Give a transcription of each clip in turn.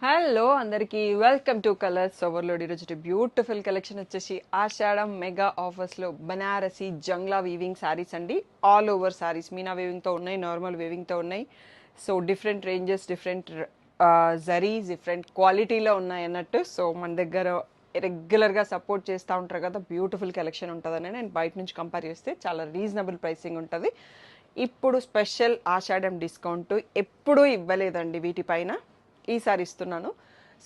Hello అందరికీ welcome to colours overload. ఈరోజు beautiful collection వచ్చేసి ఆషాఢం మెగా ఆఫర్స్లో బనారసి జంగ్లా వీవింగ్ శారీస్ అండి. ఆల్ ఓవర్ శారీస్ మీనా వీవింగ్తో ఉన్నాయి, నార్మల్ వీవింగ్తో ఉన్నాయి. So different ranges, different zaris, different క్వాలిటీలో ఉన్నాయి అన్నట్టు. సో మన దగ్గర రెగ్యులర్గా సపోర్ట్ చేస్తూ ఉంటారు కదా, బ్యూటిఫుల్ కలెక్షన్ ఉంటుందని నేను బయట నుంచి కంపేర్ చేస్తే చాలా రీజనబుల్ ప్రైసింగ్ ఉంటుంది. ఇప్పుడు స్పెషల్ ఆషాఢం డిస్కౌంట్ ఎప్పుడూ ఇవ్వలేదండి వీటిపైన, ఈసారి ఇస్తున్నాను.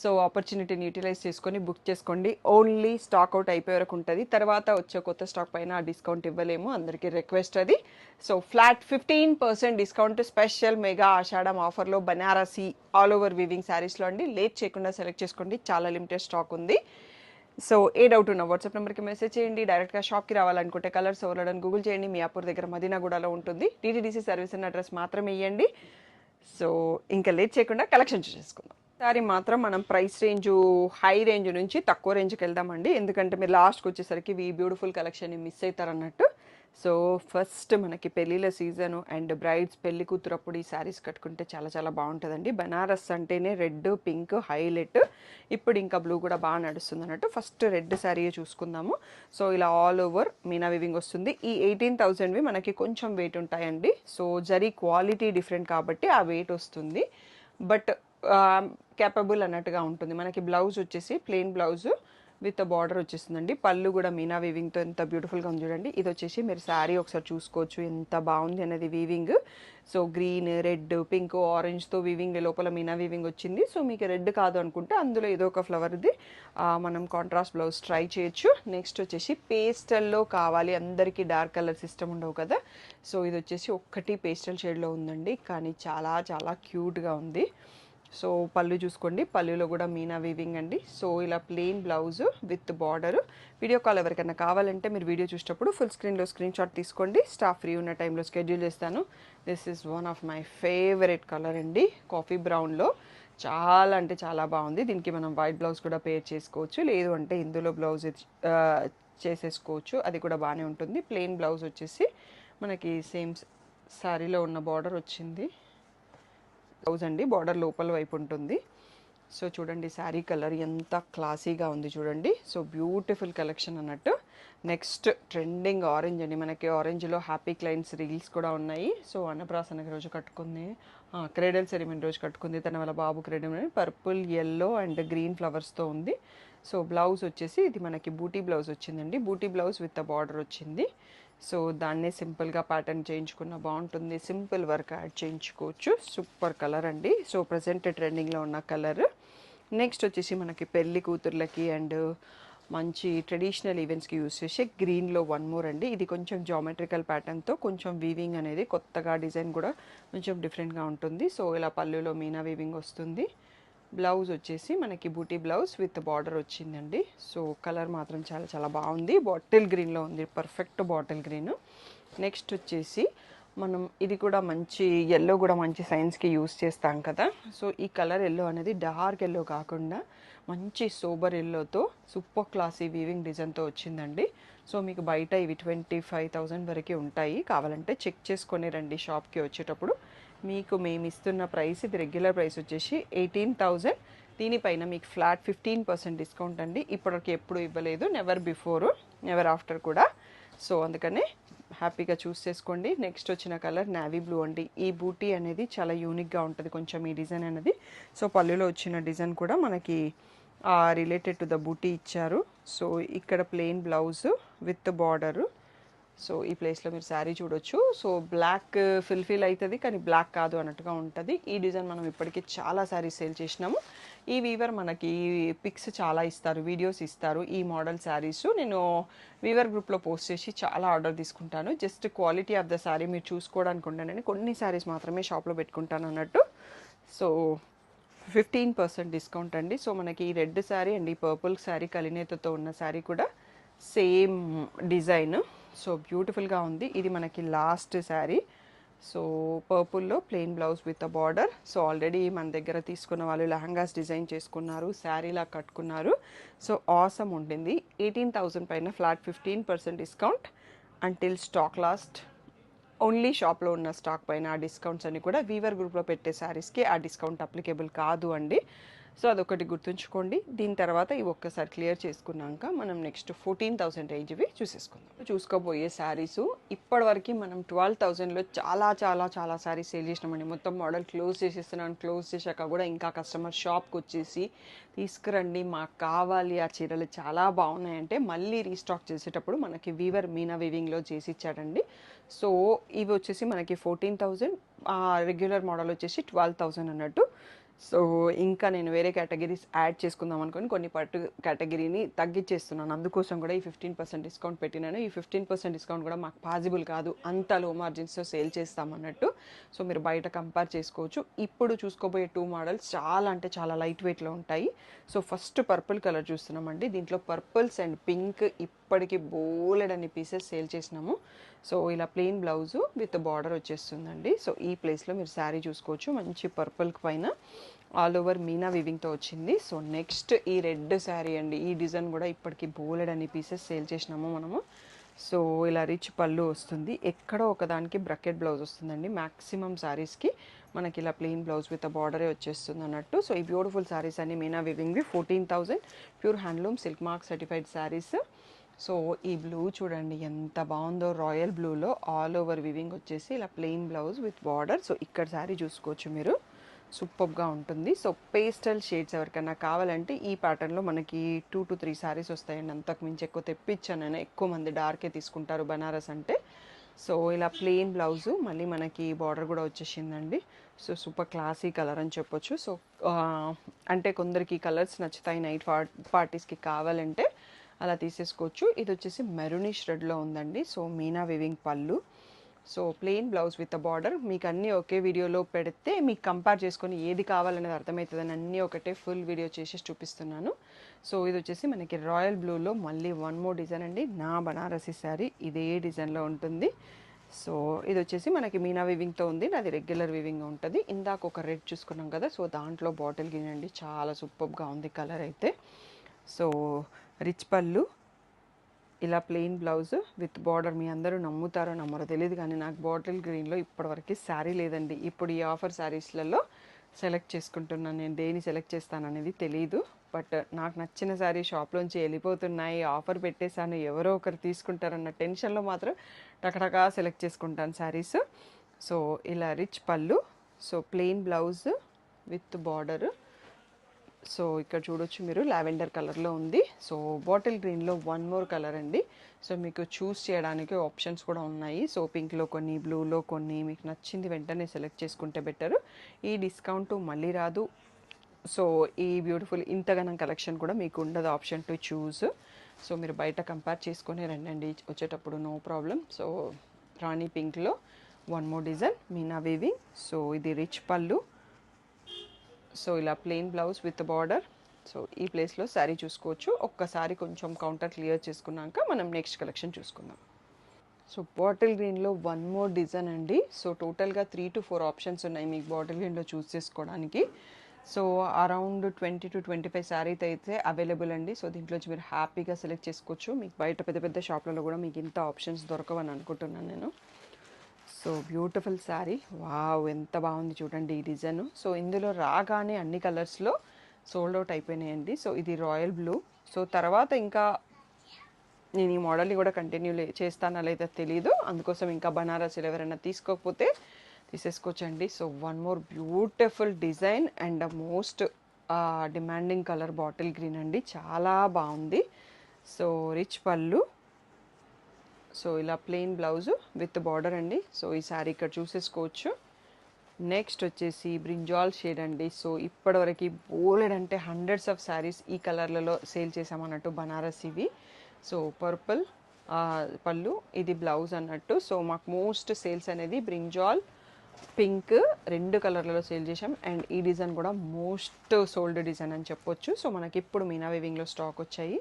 సో ఆపర్చునిటీని యూటిలైజ్ చేసుకొని బుక్ చేసుకోండి. ఓన్లీ స్టాక్ అవుట్ అయిపోయే వరకు ఉంటుంది. తర్వాత వచ్చే కొత్త స్టాక్ పైన ఆ డిస్కౌంట్ ఇవ్వలేము, అందరికీ రిక్వెస్ట్ అది. So flat 15% discount special mega Ashadham ఆఫర్లో బనారసి ఆల్ ఓవర్ వీవింగ్ శారీస్లో అండి. లేట్ చేయకుండా సెలెక్ట్ చేసుకోండి, చాలా లిమిటెడ్ స్టాక్ ఉంది. సో ఏ డౌట్ ఉన్నా వాట్సాప్ నెంబర్కి మెసేజ్ చేయండి. డైరెక్ట్గా షాప్కి రావాలనుకుంటే కలర్స్ ఓవర్లోడ్ గూగుల్ చేయండి. మియాపూర్ దగ్గర మదీనాగూడలో ఉంటుంది. టీటీడీసీ సర్వీస్ అన్న అడ్రస్ మాత్రమే ఇవ్వండి. సో ఇంకా లేట్ చేయకుండా కలెక్షన్ చూసేసుకుందాం. ఈసారి మాత్రం మనం ప్రైస్ రేంజ్ హై రేంజ్ నుంచి తక్కువ రేంజ్కి వెళ్దామండి, ఎందుకంటే మీరు లాస్ట్కి వచ్చేసరికి ఈ బ్యూటిఫుల్ కలెక్షన్ని మిస్ అవుతారు అన్నట్టు. సో ఫస్ట్ మనకి పెళ్ళిళ్ళ సీజను అండ్ బ్రైడ్స్ పెళ్లి కూతురప్పుడు ఈ శారీస్ కట్టుకుంటే చాలా చాలా బాగుంటుందండి. బనారస్ అంటేనే రెడ్, పింక్ హైలైట్. ఇప్పుడు ఇంకా బ్లూ కూడా బాగా నడుస్తుంది అన్నట్టు. ఫస్ట్ రెడ్ శారీయే చూసుకుందాము. సో ఇలా ఆల్ ఓవర్ మీనా వివింగ్ వస్తుంది. ఈ 18,000వి మనకి కొంచెం వెయిట్ ఉంటాయండి. సో జరీ క్వాలిటీ డిఫరెంట్ కాబట్టి ఆ వెయిట్ వస్తుంది, బట్ క్యాపబుల్ అన్నట్టుగా ఉంటుంది. మనకి బ్లౌజ్ వచ్చేసి ప్లెయిన్ బ్లౌజ్ విత్ బార్డర్ వచ్చేస్తుందండి. పళ్ళు కూడా మీనా వీవింగ్తో ఎంత బ్యూటిఫుల్గా ఉంది చూడండి. ఇది వచ్చేసి మీరు శారీ ఒకసారి చూసుకోవచ్చు ఎంత బాగుంది అనేది weaving. So green, red, pink, ఆరెంజ్తో వీవింగ్, లోపల మీనా వీవింగ్ వచ్చింది. సో మీకు రెడ్ కాదు అనుకుంటే అందులో ఏదో ఒక ఫ్లవర్ది మనం కాంట్రాస్ట్ బ్లౌజ్ ట్రై చేయొచ్చు. నెక్స్ట్ వచ్చేసి పేస్టల్లో కావాలి, అందరికీ డార్క్ కలర్స్ ఇష్టం ఉండవు కదా. సో ఇది వచ్చేసి ఒక్కటి పేస్టల్ షేడ్లో ఉందండి, కానీ చాలా చాలా క్యూట్గా ఉంది. సో పళ్ళు చూసుకోండి, పళ్ళులో కూడా మీనా వీవింగ్ అండి. సో ఇలా plain blouse with border. Video call ఎవరికైనా కావాలంటే మీరు వీడియో చూసేటప్పుడు ఫుల్ స్క్రీన్లో స్క్రీన్ షాట్ తీసుకోండి, స్టాఫ్ ఫ్రీ ఉన్న టైంలో షెడ్యూల్ చేస్తాను. This is one of my favourite colour అండి, కాఫీ బ్రౌన్లో. చాలా అంటే చాలా బాగుంది. దీనికి మనం వైట్ బ్లౌజ్ కూడా పేర్ చేసుకోవచ్చు, లేదు అంటే ఇందులో బ్లౌజ్ చేసేసుకోవచ్చు, అది కూడా బాగానే ఉంటుంది. ప్లెయిన్ బ్లౌజ్ వచ్చేసి మనకి సేమ్ శారీలో ఉన్న బార్డర్ వచ్చింది. బ్లౌజ్ అండి, బార్డర్ లోపల వైపు ఉంటుంది. సో చూడండి శారీ కలర్ ఎంత క్లాసీగా ఉంది చూడండి. సో బ్యూటిఫుల్ కలెక్షన్ అన్నట్టు. నెక్స్ట్ ట్రెండింగ్ ఆరెంజ్ అండి. మనకి ఆరెంజ్లో హ్యాపీ క్లైంట్స్ రీల్స్ కూడా ఉన్నాయి. సో అన్నప్రాసనకి రోజు కట్టుకుంది, క్రేడల్ సెరిమనీ రోజు కట్టుకుంది తన వాళ్ళ బాబు క్రేడల్. పర్పుల్, ఎల్లో అండ్ గ్రీన్ ఫ్లవర్స్తో ఉంది. సో బ్లౌజ్ వచ్చేసి ఇది మనకి బూటీ బ్లౌజ్ వచ్చిందండి. బూటీ బ్లౌజ్ విత్ బార్డర్ వచ్చింది. సో దాన్నే సింపుల్గా ప్యాటర్న్ చేయించుకున్న బాగుంటుంది, సింపుల్ వర్క్ యాడ్ చేయించుకోవచ్చు. సూపర్ కలర్ అండి. సో ప్రజెంట్ ట్రెండింగ్లో ఉన్న కలర్. నెక్స్ట్ వచ్చేసి మనకి పెళ్లి కూతుర్లకి అండ్ మంచి ట్రెడిషనల్ ఈవెంట్స్కి యూస్ చేసే గ్రీన్లో వన్ మోర్ అండి. ఇది కొంచెం జామెట్రికల్ ప్యాటర్న్తో కొంచెం వీవింగ్ అనేది కొత్తగా, డిజైన్ కూడా కొంచెం డిఫరెంట్గా ఉంటుంది. సో ఇలా పళ్ళులో మీనా వీవింగ్ వస్తుంది. బ్లౌజ్ వచ్చేసి మనకి బూటీ బ్లౌజ్ విత్ బార్డర్ వచ్చిందండి. సో కలర్ మాత్రం చాలా చాలా బాగుంది, బాటిల్ గ్రీన్లో ఉంది, పర్ఫెక్ట్ బాటిల్ గ్రీన్. నెక్స్ట్ వచ్చేసి మనం ఇది కూడా మంచి ఎల్లో, కూడా మంచి సైన్స్కి యూస్ చేస్తాం కదా. సో ఈ కలర్ ఎల్లో అనేది డార్క్ ఎల్లో కాకుండా మంచి సోబర్ ఎల్లోతో సూపర్ క్లాసీ వీవింగ్ డిజైన్తో వచ్చిందండి. సో మీకు బయట ఇవి 25,000 వరకు ఉంటాయి, కావాలంటే చెక్ చేసుకొని రండి షాప్కి వచ్చేటప్పుడు. మీకు మేము ఇస్తున్న ప్రైస్, ఇది రెగ్యులర్ ప్రైస్ వచ్చేసి 18,000. దీనిపైన మీకు ఫ్లాట్ 15% డిస్కౌంట్ అండి. ఇప్పటివరకు ఎప్పుడు ఇవ్వలేదు, నెవర్ బిఫోర్ నెవర్ ఆఫ్టర్ కూడా. సో అందుకనే హ్యాపీగా చూస్ చేసుకోండి. నెక్స్ట్ వచ్చిన కలర్ నావీ బ్లూ అండి. ఈ బూటీ అనేది చాలా యూనిక్గా ఉంటుంది కొంచెం ఈ డిజైన్ అనేది. సో పళ్ళులో వచ్చిన డిజైన్ కూడా మనకి రిలేటెడ్ టు ద బూటీ ఇచ్చారు. సో ఇక్కడ plain blouse with border. So ఈ ప్లేస్లో మీరు శారీ చూడొచ్చు. సో బ్లాక్ ఫిల్ అవుతుంది, కానీ బ్లాక్ కాదు అన్నట్టుగా ఉంటుంది. ఈ డిజైన్ మనం ఇప్పటికీ చాలా శారీస్ సేల్ చేసినాము. ఈ వీవర్ మనకి పిక్స్ చాలా ఇస్తారు, వీడియోస్ ఇస్తారు. ఈ మోడల్ శారీస్ నేను వీవర్ గ్రూప్లో పోస్ట్ చేసి చాలా ఆర్డర్ తీసుకుంటాను. Just quality of the sari మీరు చూసుకోవడానికి ఉండనని కొన్ని శారీస్ మాత్రమే షాప్లో పెట్టుకుంటాను అన్నట్టు. సో 15% డిస్కౌంట్ అండి. సో మనకి ఈ రెడ్ శారీ అండ్ ఈ పర్పుల్ శారీ కలినేతతో ఉన్న శారీ కూడా సేమ్ డిజైన్. సో బ్యూటిఫుల్గా ఉంది. ఇది మనకి లాస్ట్ శారీ. సో పర్పుల్లో plain blouse with a border. So already మన దగ్గర తీసుకున్న వాళ్ళు లెహంగాస్ డిజైన్ చేసుకున్నారు, శారీలా కట్టుకున్నారు. సో ఆసమ్ ఉంటుంది. 18,000 పైన flat 15% discount until stock last. Only షాప్లో ఉన్న స్టాక్ పైన ఆ డిస్కౌంట్స్ అన్ని కూడా వీవర్ గ్రూప్లో పెట్టే శారీస్కి ఆ డిస్కౌంట్ అప్లికేబుల్ కాదు అండి. సో అదొకటి గుర్తుంచుకోండి. దీని తర్వాత ఇవి ఒక్కసారి క్లియర్ చేసుకున్నాక మనం నెక్స్ట్ 14,000 రేంజ్వి చూసేసుకుందాం. చూసుకోబోయే శారీస్ ఇప్పటివరకు మనం 12,000లో చాలా చాలా చాలా శారీస్ సేల్ చేసినామండి. మొత్తం మోడల్ క్లోజ్ చేసేస్తున్నాను. క్లోజ్ చేశాక కూడా ఇంకా కస్టమర్ షాప్కి వచ్చేసి తీసుకురండి, మాకు కావాలి ఆ చీరలు చాలా బాగున్నాయంటే మళ్ళీ రీస్టాక్ చేసేటప్పుడు మనకి వీవర్ మీనా వీవింగ్లో చేసి ఇచ్చాడండి. సో ఇవి వచ్చేసి మనకి 14,000, రెగ్యులర్ మోడల్ వచ్చేసి 12,000 అన్నట్టు. సో ఇంకా నేను వేరే కేటగిరీస్ యాడ్ చేసుకుందాం అనుకుని కొన్ని పట్టు కేటగిరీని తగ్గించేస్తున్నాను. అందుకోసం కూడా ఈ 15% డిస్కౌంట్ పెట్టినాను. ఈ 15% డిస్కౌంట్ కూడా మాకు పాసిబుల్ కాదు, అంత లో మార్జిన్స్తో సేల్ చేస్తామన్నట్టు. సో మీరు బయట కంపేర్ చేసుకోవచ్చు. ఇప్పుడు చూసుకోబోయే 2 మోడల్స్ చాలా అంటే చాలా లైట్ వెయిట్లో ఉంటాయి. సో ఫస్ట్ పర్పుల్ కలర్ చూస్తున్నామండి. దీంట్లో పర్పుల్స్ అండ్ పింక్ ఇప్పటికి బోలెడన్ని పీసెస్ సేల్ చేసినాము. సో ఇలా ప్లెయిన్ బ్లౌజు విత్ బార్డర్ వచ్చేస్తుందండి. సో ఈ ప్లేస్లో మీరు శారీ చూసుకోవచ్చు. మంచి పర్పుల్ పైన ఆల్ ఓవర్ మీనా వీవింగ్తో వచ్చింది. సో నెక్స్ట్ ఈ రెడ్ శారీ అండి. ఈ డిజైన్ కూడా ఇప్పటికి బోలెడన్ని పీసెస్ సేల్ చేసినాము మనము. సో ఇలా రిచ్ పళ్ళు వస్తుంది. ఎక్కడో ఒకదానికి బ్రకెట్ బ్లౌజ్ వస్తుందండి. మ్యాక్సిమం శారీస్కి మనకి ఇలా ప్లెయిన్ బ్లౌజ్ విత్ బార్డరే వచ్చేస్తుంది అన్నట్టు. సో ఈ బ్యూటిఫుల్ శారీస్ అన్ని మీనా వీవింగ్వి 14,000 pure handloom silk mark certified saris. So ఈ బ్లూ చూడండి ఎంత బాగుందో, రాయల్ బ్లూలో ఆల్ ఓవర్ వీవింగ్ వచ్చేసి ఇలా plain blouse with border. So ఇక్కడ శారీ చూసుకోవచ్చు మీరు, సూపర్గా ఉంటుంది. సో పేస్టల్ షేడ్స్ ఎవరికైనా కావాలంటే ఈ ప్యాటర్న్లో మనకి 2 to 3 శారీస్ వస్తాయండి. అంతకు మించి ఎక్కువ తెప్పించాను నేను. ఎక్కువ మంది డార్కే తీసుకుంటారు బనారస్ అంటే. సో ఇలా ప్లెయిన్ బ్లౌజు మళ్ళీ మనకి బార్డర్ కూడా వచ్చేసిందండి. సో సూపర్ క్లాసీ కలర్ అని చెప్పొచ్చు. సో అంటే కొందరికి కలర్స్ నచ్చుతాయి, నైట్ పార్టీస్కి కావాలంటే అలా తీసేసుకోవచ్చు. ఇది వచ్చేసి మెరూనిష్ రెడ్లో ఉందండి. సో మీనా వీవింగ్ పళ్ళు. So plain blouse with border. మీకు అన్నీ ఒకే వీడియోలో పెడితే మీకు కంపేర్ చేసుకొని ఏది కావాలనేది అర్థమవుతుందని అన్నీ ఒకటే ఫుల్ వీడియో చేసి చూపిస్తున్నాను. సో ఇది వచ్చేసి మనకి రాయల్ బ్లూలో మళ్ళీ వన్ మోర్ డిజైన్ అండి. నా బనారసి శారీ ఇదే డిజైన్లో ఉంటుంది. సో ఇది వచ్చేసి మనకి మీనా వీవింగ్తో ఉంది. నాది రెగ్యులర్ వీవింగ్ ఉంటుంది. ఇందాక ఒక రెడ్ చూసుకున్నాం కదా, సో దాంట్లో బాటిల్ గ్రీన్ అండి. చాలా సూపర్గా ఉంది కలర్ అయితే. సో రిచ్ పళ్ళు, ఇలా ప్లెయిన్ బ్లౌజ్ విత్ బార్డర్. మీ అందరూ నమ్ముతారో నమ్మరో తెలియదు కానీ నాకు బాటిల్ గ్రీన్లో ఇప్పటివరకు శారీ లేదండి. ఇప్పుడు ఈ ఆఫర్ శారీస్లలో సెలెక్ట్ చేసుకుంటున్నాను. నేను దేని సెలెక్ట్ చేస్తాననేది తెలియదు. బట్ నాకు నచ్చిన శారీ షాప్లోంచి వెళ్ళిపోతున్నాయి, ఆఫర్ పెట్టేశాను, ఎవరో ఒకరు తీసుకుంటారన్న టెన్షన్లో మాత్రం టకటకా సెలెక్ట్ చేసుకుంటాను శారీస్. సో ఇలా rich pallu, so plain blouse with border. So ఇక్కడ చూడొచ్చు మీరు, లావెండర్ కలర్లో ఉంది. సో బాటిల్ గ్రీన్లో వన్ మోర్ కలర్ అండి. సో మీకు చూస్ చేయడానికి ఆప్షన్స్ కూడా ఉన్నాయి. సో పింక్లో కొన్ని, బ్లూలో కొన్ని, మీకు నచ్చింది వెంటనే సెలెక్ట్ చేసుకుంటే బెటర్. ఈ డిస్కౌంట్ మళ్ళీ రాదు. సో ఈ బ్యూటిఫుల్ ఇంతగానం కలెక్షన్ కూడా మీకు ఉండదు ఆప్షన్ టు చూస్. సో మీరు బయట కంపేర్ చేసుకొని రండి వచ్చేటప్పుడు, నో ప్రాబ్లం. సో రాణి పింక్లో one more design Meena weaving. So ఇది రిచ్ పళ్ళు. సో ఇలా plain blouse with border. So ఈ ప్లేస్లో శారీ చూసుకోవచ్చు. ఒక్కసారి కొంచెం కౌంటర్ క్లియర్ చేసుకున్నాక మనం నెక్స్ట్ కలెక్షన్ చూసుకుందాం. సో బాటిల్ గ్రీన్లో వన్ మోర్ డిజైన్ అండి. సో టోటల్గా 3 to 4 ఆప్షన్స్ ఉన్నాయి మీకు బాటిల్ గ్రీన్లో చూస్ చేసుకోవడానికి. సో అరౌండ్ 20 to 25 శారీస్ అయితే అవైలబుల్ అండి. సో దీంట్లోంచి మీరు హ్యాపీగా సెలెక్ట్ చేసుకోవచ్చు. మీకు బయట పెద్ద పెద్ద షాప్లలో కూడా మీకు ఇంత ఆప్షన్స్ దొరకవని అనుకుంటున్నాను నేను. సో బ్యూటిఫుల్ శారీ, వావ్ ఎంత బాగుంది చూడండి ఈ డిజైన్. సో ఇందులో రాగానే అన్ని కలర్స్లో సోల్డ్ అవుట్ అయిపోయినాయండి. సో ఇది రాయల్ బ్లూ. సో తర్వాత ఇంకా నేను ఈ మోడల్ని కూడా కంటిన్యూ చేస్తానా లేదా తెలీదు. అందుకోసం ఇంకా బనారస్లో ఎవరైనా తీసుకోకపోతే తీసేసుకోవచ్చండి. So one more beautiful design and most demanding colour bottle green అండి. చాలా బాగుంది. సో రిచ్ పళ్ళు, సో ఇలా ప్లెయిన్ బ్లౌజ్ విత్ బార్డర్ అండి. సో ఈ శారీ ఇక్కడ చూసేసుకోవచ్చు. నెక్స్ట్ వచ్చేసి బ్రింజాల్ షేడ్ అండి. సో ఇప్పటివరకు బోలెడంటే హండ్రెడ్స్ ఆఫ్ శారీస్ ఈ కలర్లలో సేల్ చేసామన్నట్టు బనారస్ ఇవి. సో పర్పుల్ పళ్ళు, ఇది బ్లౌజ్ అన్నట్టు. సో మాకు మోస్ట్ సేల్స్ అనేది బ్రింజాల్, పింక్ 2 కలర్లలో సేల్ చేసాం. అండ్ ఈ డిజైన్ కూడా మోస్ట్ సోల్డ్ డిజైన్ అని చెప్పొచ్చు. సో మనకి ఇప్పుడు మీనా వీవింగ్లో స్టాక్ వచ్చాయి.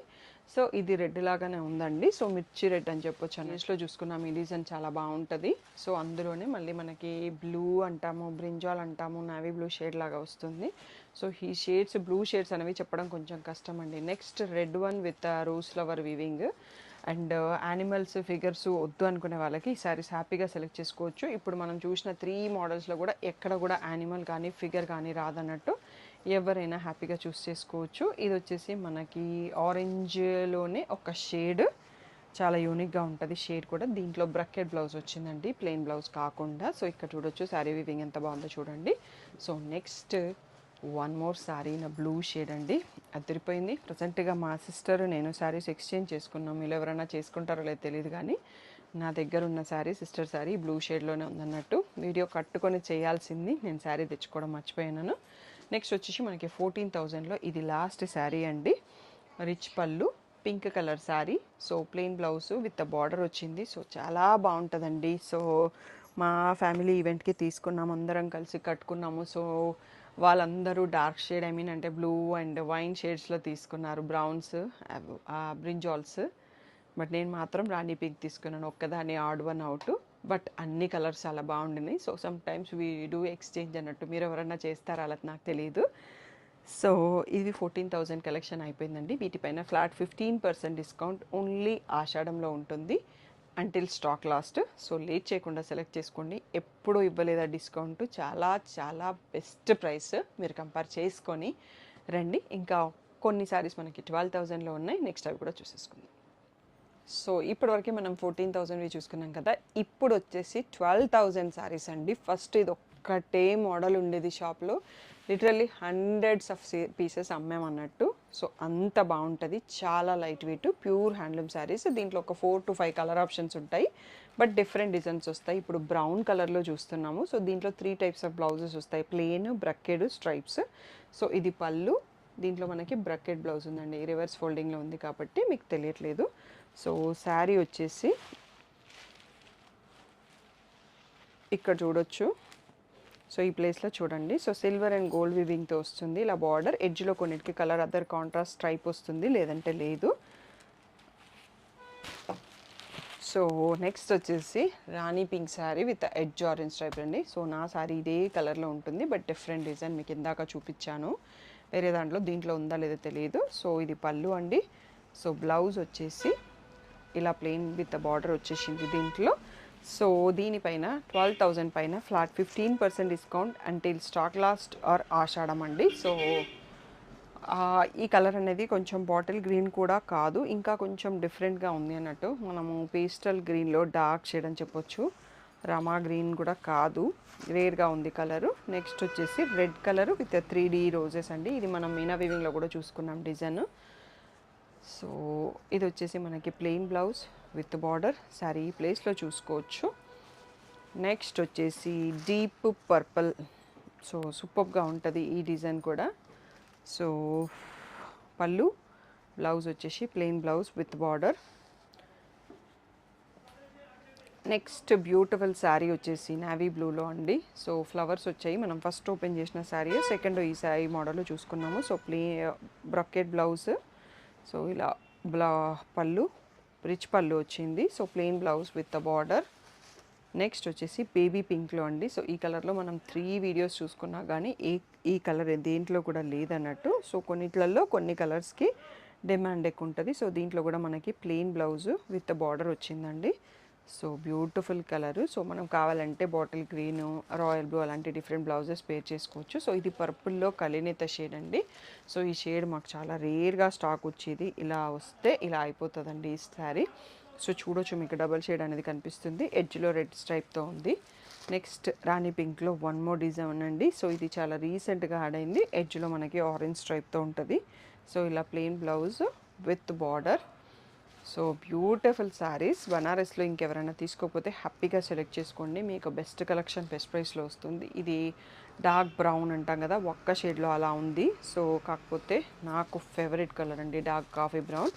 సో ఇది రెడ్ లాగానే ఉందండి. సో మిర్చి రెడ్ అని చెప్పొచ్చు. అన్నిట్లో చూసుకున్నాం ఈ డిజైన్ చాలా బాగుంటుంది. సో అందులోనే మళ్ళీ మనకి బ్లూ అంటాము, బ్రింజాల్ అంటాము, నావీ బ్లూ షేడ్ లాగా వస్తుంది. సో ఈ షేడ్స్, బ్లూ షేడ్స్ అనేవి చెప్పడం కొంచెం కష్టం అండి. Next red one with rose flower weaving and animals, figures వద్దు అనుకునే వాళ్ళకి ఈ శారీస్ హ్యాపీగా సెలెక్ట్ చేసుకోవచ్చు. ఇప్పుడు మనం చూసిన 3 మోడల్స్లో కూడా ఎక్కడ కూడా యానిమల్ కానీ ఫిగర్ కానీ రాదన్నట్టు. ఎవరైనా హ్యాపీగా చూస్ చేసుకోవచ్చు. ఇది వచ్చేసి మనకి ఆరెంజ్‌లోనే ఒక షేడ్ చాలా యూనిక్‌గా ఉంటది షేడ్ కూడా. దీంట్లో బ్రకెట్ బ్లౌజ్ వచ్చిందండి. ప్లెయిన్ బ్లౌజ్ కాకుండా. సో, ఇక్కడ చూడొచ్చు శారీ వీవింగ్ ఎంత బాగుందో చూడండి. So, next one more sari నా బ్లూ షేడ్ అండి. అదిరిపోయింది. ప్రెజెంట్‌గా మా సిస్టర్ నేను శారీస్ ఎక్స్చేంజ్ చేసుకున్నాం. మీలో ఎవరైనా చేసుకుంటారో లేదో తెలీదు గానీ, నా దగ్గర ఉన్న శారీ సిస్టర్ శారీ బ్లూ షేడ్‌లోనే ఉందన్నట్టు. వీడియో కట్టుకొని చేయాల్సింది. నేను శారీ తెచ్చుకోవడం మర్చిపోయాను. నెక్స్ట్ వచ్చేసి మనకి 14,000లో ఇది లాస్ట్ శారీ అండి. రిచ్ పళ్ళు, pink colour sari. So, plain blouse with border వచ్చింది. సో, చాలా బాగుంటుందండి. సో, మా ఫ్యామిలీ ఈవెంట్కి తీసుకున్నాము, అందరం కలిసి కట్టుకున్నాము. సో, వాళ్ళందరూ డార్క్ షేడ్ అంటే బ్లూ అండ్ వైన్ షేడ్స్లో తీసుకున్నారు, బ్రౌన్స్, బ్రింజాల్స్. బట్ నేను మాత్రం రాణి పింక్ తీసుకున్నాను, ఒక్కదాన్ని ఆడ్ వన్ అవుట్. బట్ అన్ని కలర్స్ చాలా బాగుండినాయి. So, sometimes we do exchange అన్నట్టు. మీరు ఎవరన్నా చేస్తారా అలా నాకు తెలియదు. సో, ఇది 14,000 కలెక్షన్ అయిపోయిందండి. వీటిపైన ఫ్లాట్ 15% డిస్కౌంట్ ఓన్లీ ఆషాఢంలో ఉంటుంది until stock last. So, late చేయకుండా సెలెక్ట్ చేసుకోండి. ఎప్పుడూ ఇవ్వలేదా డిస్కౌంట్, చాలా చాలా బెస్ట్ ప్రైస్. మీరు కంపేర్ చేసుకొని రండి. ఇంకా కొన్ని సారీస్ మనకి 12,000లో ఉన్నాయి. నెక్స్ట్ అవి కూడా చూసేసుకుందాం. సో, ఇప్పటివరకు మనం 14,000వి చూసుకున్నాం కదా. ఇప్పుడు వచ్చేసి 12,000 సారీస్ అండి. ఫస్ట్ ఇది ఒక్కటే మోడల్ ఉండేది షాప్లో. లిటరల్లీ హండ్రెడ్స్ ఆఫ్ పీసెస్ అమ్మామన్నట్టు. సో, అంత బాగుంటుంది. చాలా light weight pure handloom saris. దీంట్లో ఒక 4 to 5 కలర్ ఆప్షన్స్ ఉంటాయి. బట్ డిఫరెంట్ డిజైన్స్ వస్తాయి. ఇప్పుడు బ్రౌన్ కలర్లో చూస్తున్నాము. సో, దీంట్లో 3 టైప్స్ ఆఫ్ బ్లౌజెస్ వస్తాయి, ప్లెయిన్, బ్రకెడ్, స్ట్రైప్స్. సో, ఇది పళ్ళు. దీంట్లో మనకి బ్రకెట్ బ్లౌజ్ ఉందండి. రివర్స్ ఫోల్డింగ్లో ఉంది కాబట్టి మీకు తెలియట్లేదు. సో, శారీ వచ్చేసి ఇక్కడ చూడొచ్చు. సో, ఈ ప్లేస్లో చూడండి. సో, సిల్వర్ అండ్ గోల్డ్ వివింగ్తో వస్తుంది. ఇలా బార్డర్ ఎడ్జ్లో కొన్నిటికి కలర్ అదర్ కాంట్రాస్ట్ స్ట్రైప్ వస్తుంది, లేదంటే లేదు. సో, నెక్స్ట్ వచ్చేసి Rani pink sari with edge orange stripe అండి. సో, నా శారీ ఇదే కలర్లో ఉంటుంది, బట్ డిఫరెంట్ డిజైన్ మీకు ఇందాక చూపించాను. వేరే దీంట్లో ఉందా లేదో తెలియదు. సో, ఇది పళ్ళు అండి. సో, బ్లౌజ్ వచ్చేసి ఇలా ప్లెయిన్ విత్ బార్డర్ వచ్చేసింది దీంట్లో. సో, దీనిపైన 12,000 పైన flat 15% discount until stock last or Ashadham అండి. సో, ఈ కలర్ అనేది కొంచెం బాటిల్ గ్రీన్ కూడా కాదు, ఇంకా కొంచెం డిఫరెంట్గా ఉంది అన్నట్టు. మనము పేస్టల్ గ్రీన్లో డార్క్ షేడ్ అని చెప్పొచ్చు. రమా గ్రీన్ కూడా కాదు, రేర్గా ఉంది కలరు. నెక్స్ట్ వచ్చేసి red colour with 3D roses అండి. ఇది మనం మీనా వీవింగ్లో కూడా చూసుకున్నాం డిజైన్. సో, ఇది వచ్చేసి మనకి plain blouse with border. Sari ఈ ప్లేస్లో చూసుకోవచ్చు. నెక్స్ట్ వచ్చేసి డీప్ పర్పుల్. సో, సూపర్గా ఉంటుంది ఈ డిజైన్ కూడా. సో, పళ్ళు, బ్లౌజ్ వచ్చేసి plain blouse with border. Next beautiful sari వచ్చేసి నావీ బ్లూలో అండి. సో, ఫ్లవర్స్ వచ్చాయి. మనం ఫస్ట్ ఓపెన్ చేసిన శారీ, సెకండ్ ఈ శారీ మోడల్ చూసుకున్నాము. So, bracket blouse. సో, ఇలా పళ్ళు, రిచ్ పళ్ళు వచ్చింది. So, plain blouse with the border. Next వచ్చేసి బేబీ పింక్లో అండి. సో, ఈ కలర్లో మనం 3 వీడియోస్ చూసుకున్నా కానీ ఈ కలర్ దేంట్లో కూడా లేదన్నట్టు. సో, కొన్నిట్లలో కొన్ని కలర్స్కి డిమాండ్ ఎక్కువ ఉంటుంది. సో, దీంట్లో కూడా మనకి ప్లెయిన్ బ్లౌజ్ విత్ బార్డర్ వచ్చిందండి. So, beautiful colour. సో, మనం కావాలంటే బాటిల్ గ్రీను, రాయల్ బ్లూ అలాంటి డిఫరెంట్ బ్లౌజెస్ పేర్ చేసుకోవచ్చు. సో, ఇది పర్పుల్లో కలినేత షేడ్ అండి. సో, ఈ షేడ్ మాకు చాలా రేర్గా స్టాక్ వచ్చేది. ఇలా వస్తే ఇలా అయిపోతుందండి ఈ శారీ. సో, చూడొచ్చు, మీకు డబల్ షేడ్ అనేది కనిపిస్తుంది. ఎడ్జ్లో రెడ్ స్ట్రైప్తో ఉంది. నెక్స్ట్ రాణి పింక్లో వన్ మోర్ డిజైన్ అండి. సో, ఇది చాలా రీసెంట్గా యాడ్ అయింది. ఎడ్జ్లో మనకి ఆరెంజ్ స్ట్రైప్తో ఉంటుంది. సో, ఇలా plain blouse with border. So, beautiful saris. బనారస్లో ఇంకెవరైనా తీసుకోకపోతే హ్యాపీగా సెలెక్ట్ చేసుకోండి. మీకు బెస్ట్ కలెక్షన్ బెస్ట్ ప్రైస్లో వస్తుంది. ఇది డార్క్ బ్రౌన్ అంటాం కదా, ఒక్క షేడ్లో అలా ఉంది. సో, కాకపోతే నాకు ఫేవరెట్ కలర్ అండి డార్క్ కాఫీ బ్రౌన్.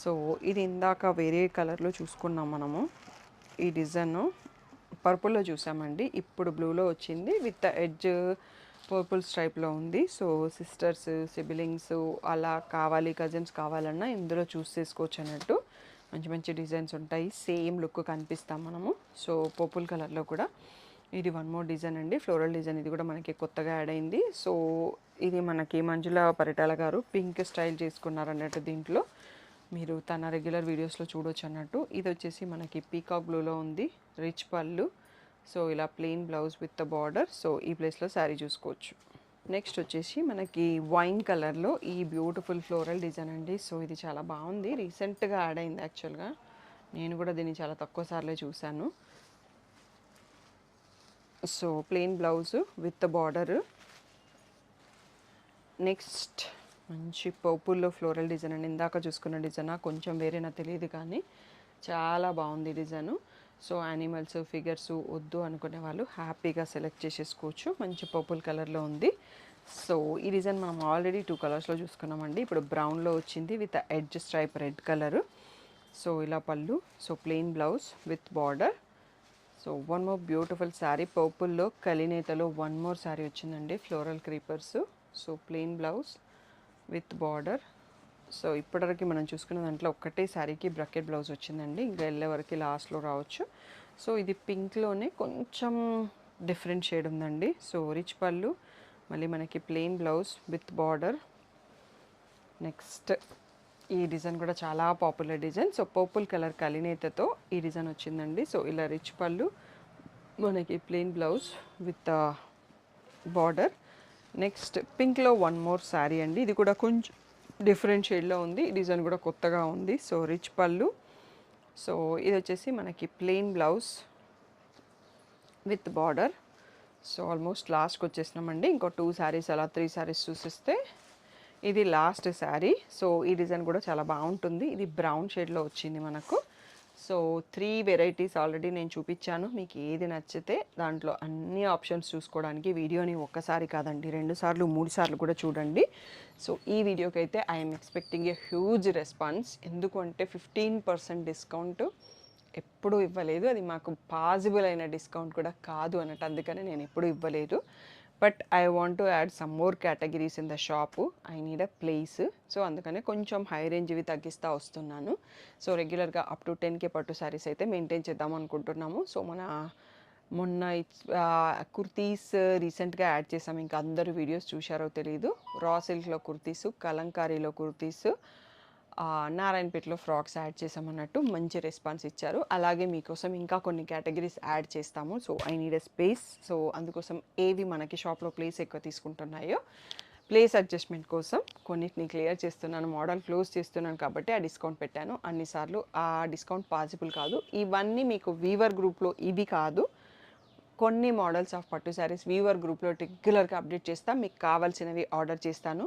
సో, ఇది ఇందాక వేరే కలర్లో చూసుకున్నాం మనము. ఈ డిజైన్ పర్పుల్లో చూసామండి, ఇప్పుడు బ్లూలో వచ్చింది విత్ ఎడ్జ్ పర్పుల్ స్ట్రైప్లో ఉంది. సో, సిస్టర్స్, సిబ్లింగ్స్ అలా కావాలి, కజిన్స్ కావాలన్నా ఇందులో చూస్ చేసుకోవచ్చు అన్నట్టు. మంచి మంచి డిజైన్స్ ఉంటాయి, సేమ్ లుక్ కనిపిస్తాం మనము. సో, పర్పుల్ కలర్లో కూడా ఇది వన్ మోర్ డిజైన్ అండి, ఫ్లోరల్ డిజైన్. ఇది కూడా మనకి కొత్తగా యాడ్ అయింది. సో, ఇది మనకి మంజుల పరిటాల గారు పింక్ స్టైల్ చేసుకున్నారు అన్నట్టు. దీంట్లో మీరు తన రెగ్యులర్ వీడియోస్లో చూడొచ్చు అన్నట్టు. ఇది వచ్చేసి మనకి పీకాక్ బ్లూలో ఉంది, రిచ్ పళ్ళు. సో, ఇలా plain blouse with the border. So, ఈ ప్లేస్లో శారీ చూసుకోవచ్చు. నెక్స్ట్ వచ్చేసి మనకి వైన్ కలర్లో ఈ బ్యూటిఫుల్ ఫ్లోరల్ డిజైన్ అండి. సో ఇది చాలా బాగుంది, రీసెంట్గా యాడ్ అయింది యాక్చువల్గా. నేను కూడా దీన్ని చాలా తక్కువ సార్లే చూశాను. So plain blouse with border. Next మంచి పర్పుల్లో ఫ్లోరల్ డిజైన్ అండి. ఇందాక చూసుకున్న డిజైన్ కొంచెం వేరే నాకు తెలియదు, కానీ చాలా బాగుంది డిజైను. సో యానిమల్స్ ఫిగర్స్ వద్దు అనుకునే వాళ్ళు హ్యాపీగా సెలెక్ట్ చేసేసుకోవచ్చు. మంచి పర్పుల్ కలర్లో ఉంది. సో ఈ డిజైన్ మనం ఆల్రెడీ 2 కలర్స్లో చూసుకున్నామండి. ఇప్పుడు బ్రౌన్లో వచ్చింది with edge stripe red colour. So ఇలా pallu. So plain blouse with border. So one more beautiful sari పర్పుల్లో కలినేతలో వన్ మోర్ శారీ వచ్చిందండి, floral creepers. So plain blouse with border. So ఇప్పటివరకు మనం చూసుకున్న దాంట్లో ఒక్కటే శారీకి బ్రకెట్ బ్లౌజ్ వచ్చిందండి, ఇంకా వెళ్ళే వరకు లాస్ట్లో రావచ్చు. సో ఇది పింక్లోనే కొంచెం డిఫరెంట్ షేడ్ ఉందండి. సో రిచ్ పళ్ళు, మళ్ళీ మనకి plain blouse with border. Next ఈ డిజైన్ కూడా చాలా popular design. So purple colour కలినేతతో ఈ డిజైన్ వచ్చిందండి. సో ఇలా రిచ్ పళ్ళు, మనకి plain blouse with border. Next పింక్లో వన్ మోర్ శారీ అండి, ఇది కూడా కొంచెం డిఫరెంట్ షేడ్లో ఉంది, డిజైన్ కూడా కొత్తగా ఉంది. So rich pallu. సో ఇది వచ్చేసి మనకి plain blouse with border. So almost లాస్ట్కి వచ్చేసినామండి. ఇంకో 2 శారీస్ అలా 3 శారీస్ చూసిస్తే ఇది లాస్ట్ శారీ. సో ఈ డిజైన్ కూడా చాలా బాగుంటుంది. ఇది బ్రౌన్ షేడ్లో వచ్చింది మనకు. సో 3 వెరైటీస్ ఆల్రెడీ నేను చూపించాను. మీకు ఏది నచ్చితే దాంట్లో అన్ని ఆప్షన్స్ చూసుకోవడానికి వీడియోని ఒక్కసారి కాదండి 2 సార్లు 3 సార్లు కూడా చూడండి. సో ఈ వీడియోకి అయితే I'm expecting a huge response. ఎందుకు అంటే 15% డిస్కౌంట్ ఎప్పుడూ ఇవ్వలేదు, అది మాకు పాసిబుల్ అయిన డిస్కౌంట్ కూడా కాదు అన్నట్టు, అందుకని నేను ఎప్పుడూ ఇవ్వలేదు. But I want to add some more categories in the shop. I need a place. So అందుకనే కొంచెం హై రేంజ్వి తగ్గిస్తూ వస్తున్నాను. సో రెగ్యులర్గా అప్ టు 10K పట్టు శారీస్ అయితే మెయింటైన్ చేద్దాం అనుకుంటున్నాము. సో మొన్న కుర్తీస్ రీసెంట్గా యాడ్ చేసాము, ఇంకా అందరూ వీడియోస్ చూశారో తెలీదు. రా సిల్క్లో కుర్తీసు, కలంకారీలో కుర్తీసు, నారాయణపేటలో ఫ్రాక్స్ యాడ్ చేసామన్నట్టు మంచి రెస్పాన్స్ ఇచ్చారు. అలాగే మీకోసం ఇంకా కొన్ని కేటగిరీస్ యాడ్ చేస్తాము. So I need a space. So అందుకోసం ఏవి మనకి షాప్లో ప్లేస్ ఎక్కువ తీసుకుంటున్నాయో ప్లేస్ అడ్జస్ట్మెంట్ కోసం కొన్నిటిని క్లియర్ చేస్తున్నాను, మోడల్ క్లోజ్ చేస్తున్నాను కాబట్టి ఆ డిస్కౌంట్ పెట్టాను. అన్నిసార్లు ఆ డిస్కౌంట్ పాసిబుల్ కాదు. ఇవన్నీ మీకు వీవర్ గ్రూప్లో ఇవి కాదు, కొన్ని మోడల్స్ ఆఫ్ పట్టు శారీస్ వీవర్ గ్రూప్లో రెగ్యులర్గా అప్డేట్ చేస్తాను. మీకు కావాల్సినవి ఆర్డర్ చేస్తాను.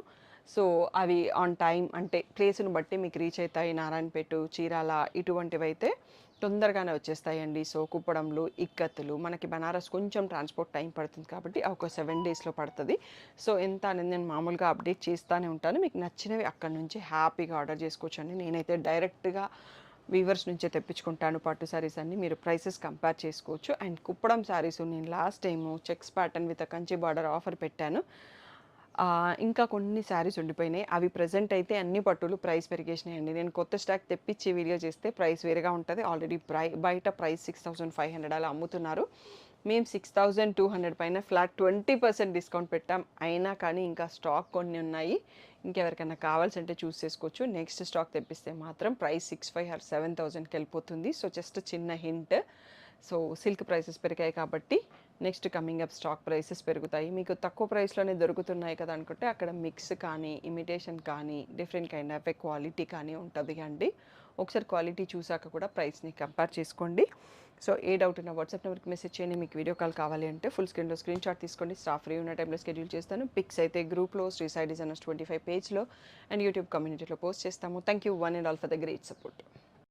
సో అవి ఆన్ టైం అంటే ప్లేస్ను బట్టి మీకు రీచ్ అవుతాయి. నారాయణపేట, చీరాల ఇటువంటివి అయితే తొందరగానే వచ్చేస్తాయండి. సో కుప్పడంలు, ఇక్కత్తులు, మనకి బనారస్ కొంచెం ట్రాన్స్పోర్ట్ టైం పడుతుంది కాబట్టి ఒక 7 డేస్లో పడుతుంది. సో ఎంత అనేది నేను మామూలుగా అప్డేట్ చేస్తూనే ఉంటాను. మీకు నచ్చినవి అక్కడ నుంచి హ్యాపీగా ఆర్డర్ చేసుకోవచ్చండి. నేనైతే డైరెక్ట్గా వీవర్స్ నుంచే తెప్పించుకుంటాను పట్టు శారీస్ అన్ని. మీరు ప్రైసెస్ కంపేర్ చేసుకోవచ్చు. అండ్ కుప్పడం శారీస్ నేను last time checks pattern with Kanchi border offer పెట్టాను. ఇంకా కొన్ని శారీస్ ఉండిపోయినాయి, అవి ప్రజెంట్ అయితే అన్ని పట్టులు ప్రైస్ పెరిగేసినాయండి. నేను కొత్త స్టాక్ తెప్పించి వీడియో చేస్తే ప్రైస్ వేరేగా ఉంటుంది. ఆల్రెడీ బయట ప్రైస్ 6500 అలా అమ్ముతున్నారు. మేము 6200 పైన ఫ్లాట్ 20% డిస్కౌంట్ పెట్టాం. అయినా కానీ ఇంకా స్టాక్ కొన్ని ఉన్నాయి, ఇంకెవరికైనా కావాల్సింటే చూస్ చేసుకోవచ్చు. నెక్స్ట్ స్టాక్ తెప్పిస్తే మాత్రం ప్రైస్ 6500 ఆర్ 7000కి వెళ్ళిపోతుంది. సో జస్ట్ చిన్న హింట్. సో సిల్క్ ప్రైసెస్ పెరిగాయి కాబట్టి next coming up stock prices పెరుగుతాయి. మీకు తక్కువ ప్రైస్లోనే దొరుకుతున్నాయి కదా అనుకుంటే అక్కడ మిక్స్ కానీ ఇమిటేషన్ కానీ డిఫరెంట్ కైండ్ ఆఫ్ క్వాలిటీ కానీ ఉంటుంది అండి. ఒకసారి క్వాలిటీ చూసాక కూడా ప్రైస్ని కంపేర్ చేసుకోండి. సో ఏ డౌట్ ఉన్నా వాట్సాప్ నెంబర్కి మెసేజ్ చేయండి. మీకు వీడియో కాల్ కావాలి అంటే ఫుల్ స్క్రీన్లో స్క్రీన్ షాట్ తీసుకోండి. స్టాఫ్ ఫ్రీ ఉన్న టైంలో షెడ్యూల్ చేస్తాను. పిక్స్ అయితే గ్రూప్లో శ్రీసాయి డిజైనర్స్ 25 పేజ్లో అండ్ యూట్యూబ్ కమ్యూనిటీలో పోస్ట్ చేస్తాము. Thank you one and all for the great support.